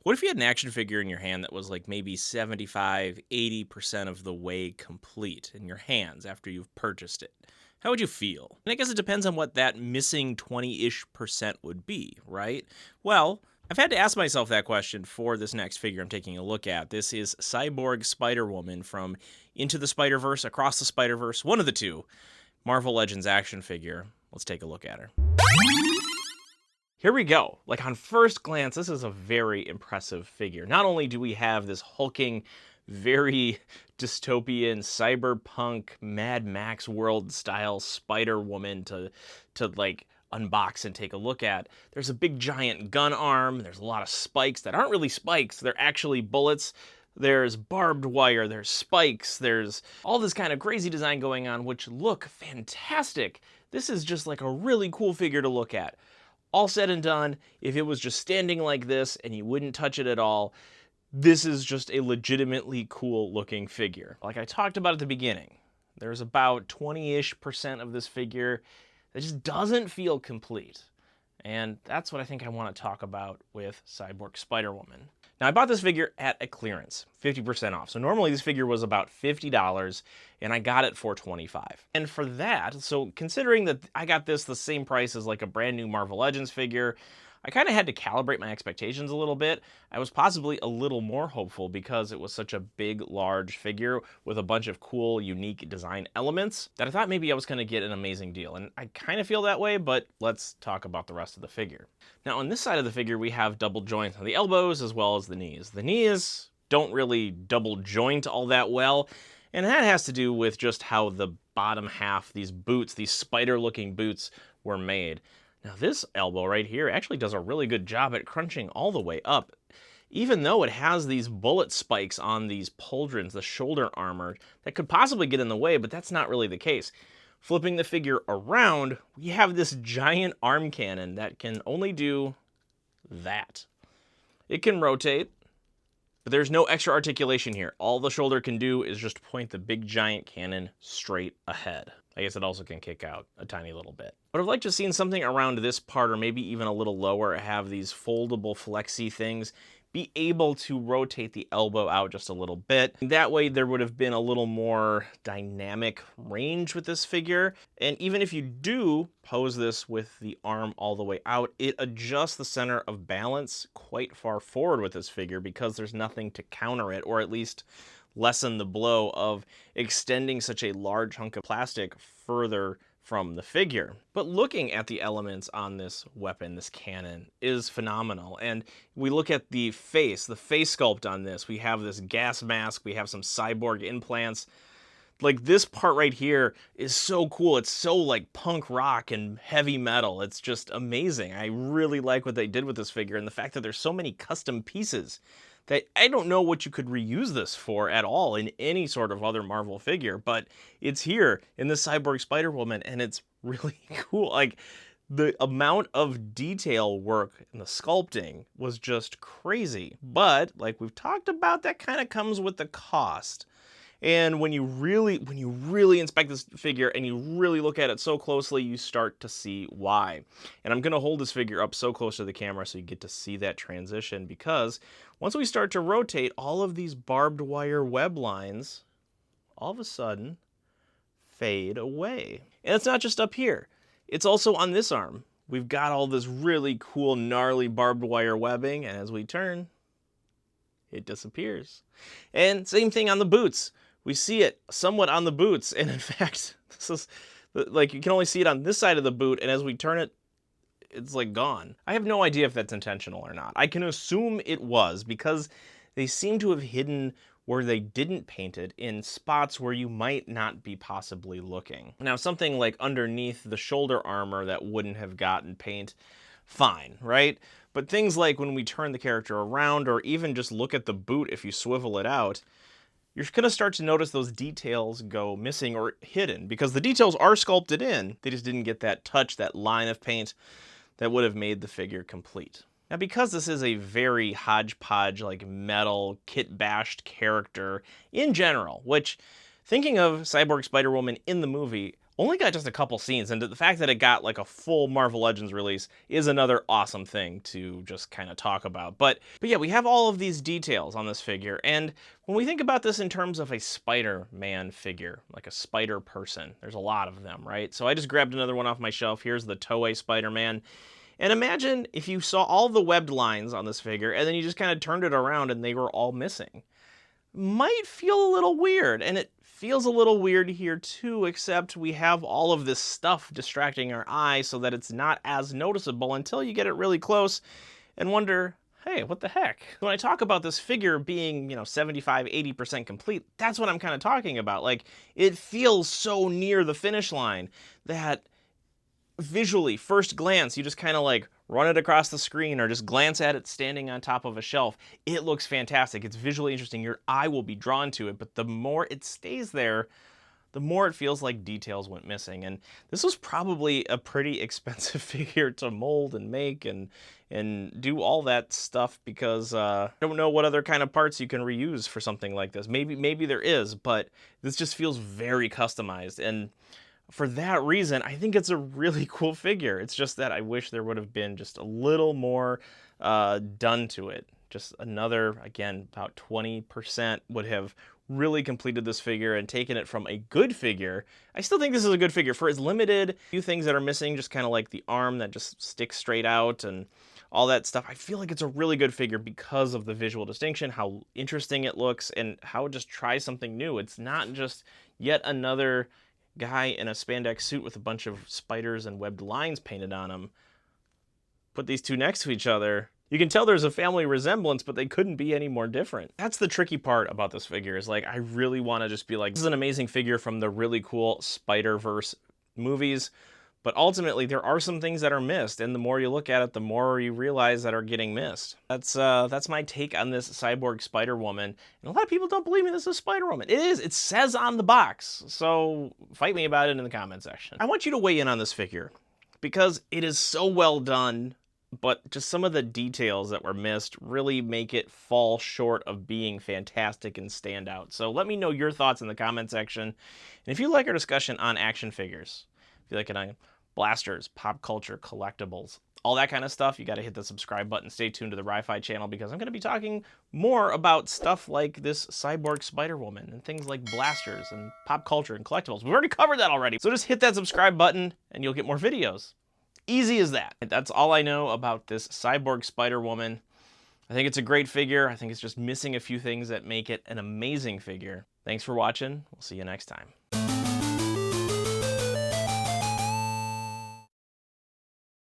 What if you had an action figure in your hand that was like maybe 75, 80% of the way complete in your hands after you've purchased it? How would you feel? And I guess it depends on what that missing 20-ish percent would be, right? Well, I've had to ask myself that question for this next figure I'm taking a look at. This is Cyborg Spider Woman from Into the Spider-Verse, Across the Spider-Verse, one of the two, Marvel Legends action figure. Let's take a look at her. Here we go. Like on first glance, this is a very impressive figure. Not only do we have this hulking, very dystopian, cyberpunk, Mad Max world style Spider Woman to like unbox and take a look at. There's a big giant gun arm. There's a lot of spikes that aren't really spikes. They're actually bullets. There's barbed wire, there's spikes, there's all this kind of crazy design going on, which look fantastic. This is just like a really cool figure to look at. All said and done, if it was just standing like this and you wouldn't touch it at all, this is just a legitimately cool looking figure. Like I talked about at the beginning, there's about 20-ish% of this figure that just doesn't feel complete. And that's what I think I want to talk about with Cyborg Spider Woman. Now, I bought this figure at a clearance, 50% off. So normally this figure was about $50, and I got it for $25. And for that, so considering that I got this the same price as like a brand new Marvel Legends figure, I kind of had to calibrate my expectations a little bit. I was possibly a little more hopeful because it was such a big, large figure with a bunch of cool, unique design elements that I thought maybe I was going to get an amazing deal. And I kind of feel that way, but let's talk about the rest of the figure. Now, on this side of the figure, we have double joints on the elbows as well as the knees. The knees don't really double joint all that well, and that has to do with just how the bottom half, these boots, these spider-looking boots, were made. Now this elbow right here actually does a really good job at crunching all the way up. Even though it has these bullet spikes on these pauldrons, the shoulder armor, that could possibly get in the way, but that's not really the case. Flipping the figure around, we have this giant arm cannon that can only do that. It can rotate, but there's no extra articulation here. All the shoulder can do is just point the big giant cannon straight ahead. I guess it also can kick out a tiny little bit. But I've liked to have seen something around this part or maybe even a little lower, have these foldable flexy things, be able to rotate the elbow out just a little bit. That way there would have been a little more dynamic range with this figure. And even if you do pose this with the arm all the way out, it adjusts the center of balance quite far forward with this figure because there's nothing to counter it, or at least lessen the blow of extending such a large hunk of plastic further from the figure. But looking at the elements on this weapon, this cannon, is phenomenal. And we look at the face sculpt on this. We have this gas mask, we have some cyborg implants. Like this part right here is so cool. It's so like punk rock and heavy metal. It's just amazing. I really like what they did with this figure and the fact that there's so many custom pieces that I don't know what you could reuse this for at all in any sort of other Marvel figure, but it's here in the Cyborg Spider Woman and it's really cool. Like the amount of detail work in the sculpting was just crazy. But like we've talked about, that kind of comes with the cost. And when you really inspect this figure and you really look at it so closely, you start to see why. And I'm going to hold this figure up so close to the camera so you get to see that transition, because once we start to rotate, all of these barbed wire web lines all of a sudden fade away. And it's not just up here. It's also on this arm. We've got all this really cool, gnarly barbed wire webbing, and as we turn, it disappears. And same thing on the boots. We see it somewhat on the boots, and in fact, this is like you can only see it on this side of the boot, and as we turn it, it's like gone. I have no idea if that's intentional or not. I can assume it was, because they seem to have hidden where they didn't paint it in spots where you might not be possibly looking. Now, something like underneath the shoulder armor that wouldn't have gotten paint, fine, right? But things like when we turn the character around, or even just look at the boot if you swivel it out, you're going to start to notice those details go missing or hidden, because the details are sculpted in. They just didn't get that touch, that line of paint that would have made the figure complete. Now, because this is a very hodgepodge, like metal, kit-bashed character in general, which, thinking of Cyborg Spider Woman in the movie, only got just a couple scenes, and the fact that it got like a full Marvel Legends release is another awesome thing to just kind of talk about. But yeah, we have all of these details on this figure, and when we think about this in terms of a Spider-Man figure, like a spider person, there's a lot of them, right? So I just grabbed another one off my shelf. Here's the Toei Spider-Man. And imagine if you saw all the webbed lines on this figure, and then you just kind of turned it around and they were all missing. Might feel a little weird, and it feels a little weird here too, except we have all of this stuff distracting our eye so that it's not as noticeable until you get it really close and wonder, hey, what the heck? When I talk about this figure being, 75, 80% complete, that's what I'm kind of talking about. Like, it feels so near the finish line that visually, first glance, you just kind of like run it across the screen or just glance at it standing on top of a shelf. It looks fantastic. It's visually interesting. Your eye will be drawn to it, but the more it stays there, the more it feels like details went missing. And this was probably a pretty expensive figure to mold and make and do all that stuff, because I don't know what other kind of parts you can reuse for something like this. Maybe there is, but this just feels very customized. And for that reason, I think it's a really cool figure. It's just that I wish there would have been just a little more done to it. Just another, again, about 20% would have really completed this figure and taken it from a good figure. I still think this is a good figure for its limited few things that are missing, just kind of like the arm that just sticks straight out and all that stuff. I feel like it's a really good figure because of the visual distinction, how interesting it looks, and how it just tries something new. It's not just yet another guy in a spandex suit with a bunch of spiders and webbed lines painted on him. Put these two next to each other, you can tell there's a family resemblance, but they couldn't be any more different. That's the tricky part about this figure, is like, I really want to just be like, this is an amazing figure from the really cool Spider-Verse movies, but ultimately there are some things that are missed, and the more you look at it, the more you realize that are getting missed. That's my take on this Cyborg Spider Woman, and a lot of people don't believe me this is Spider Woman. It is. It says on the box, so fight me about it in the comment section. I want you to weigh in on this figure, because it is so well done, but just some of the details that were missed really make it fall short of being fantastic and stand out. So let me know your thoughts in the comment section, and if you like our discussion on action figures, if you like it on blasters, pop culture, collectibles, all that kind of stuff, you got to hit the subscribe button. Stay tuned to the Ri-Fi channel, because I'm going to be talking more about stuff like this Cyborg Spider Woman and things like blasters and pop culture and collectibles. We've already covered that already. So just hit that subscribe button and you'll get more videos. Easy as that. That's all I know about this Cyborg Spider Woman. I think it's a great figure. I think it's just missing a few things that make it an amazing figure. Thanks for watching. We'll see you next time.